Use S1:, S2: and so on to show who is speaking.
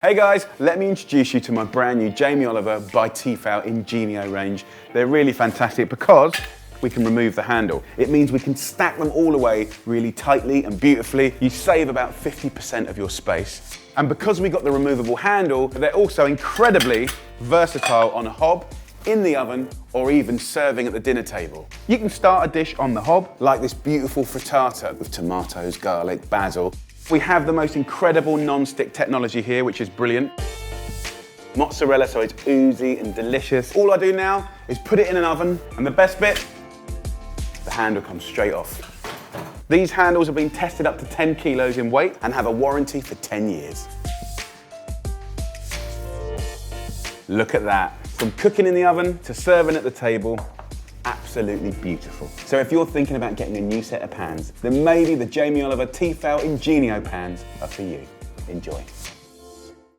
S1: Hey guys, let me introduce you to my brand new Jamie Oliver by Tefal Ingenio range. They're really fantastic because we can remove the handle. It means we can stack them all away really tightly and beautifully. You save about 50% of your space. And because we got the removable handle, they're also incredibly versatile on a hob, in the oven, or even serving at the dinner table. You can start a dish on the hob, like this beautiful frittata with tomatoes, garlic, basil. We have the most incredible non-stick technology here, which is brilliant. Mozzarella, so it's oozy and delicious. All I do now is put it in an oven, and the best bit, the handle comes straight off. These handles have been tested up to 10 kilos in weight and have a warranty for 10 years. Look at that. From cooking in the oven to serving at the table, absolutely beautiful. So if you're thinking about getting a new set of pans, then maybe the Jamie Oliver Tefal Ingenio pans are for you. Enjoy.